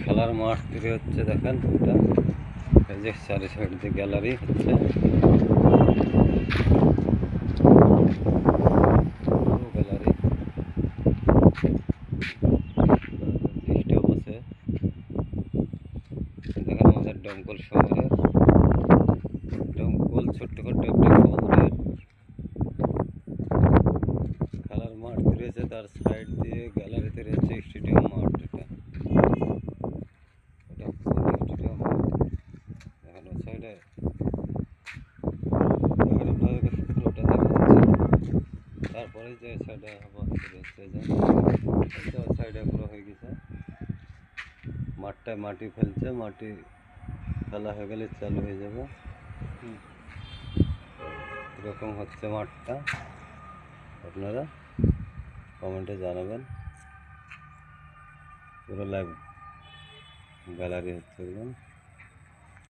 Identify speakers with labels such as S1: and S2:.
S1: খেলার মাঠ তৈরি হচ্ছে দেখেন। এটা এই যে চারি সাইড দিয়ে গ্যালারি হচ্ছে, গ্যালারি স্টপ আছে দেখেন। আমাদের দমকল শহরের দমকল ছোট্টখাটো একটা শহরের খেলার মাঠ তৈরি হয়েছে, তার সাইড দিয়ে গ্যালারি তৈরি হচ্ছে। স্টেডিয়াম মাঠ যেটা, এটা স্টেডিয়াম মাঠ দেখেন। ওই সাইডে পুরোটা দেখাচ্ছে, তারপরে যে সাইডে আবার তৈরি হচ্ছে, যে ওই সাইডে পুরো হয়ে গেছে। মাঠটায় মাটি ফেলছে, মাটি ফেলা হয়ে গেলে চালু হয়ে যাবে। এরকম হচ্ছে মাঠটা, আপনারা কমেন্টে জানাবেন। পুরো লাইভ গ্যালারি হচ্ছে একদম।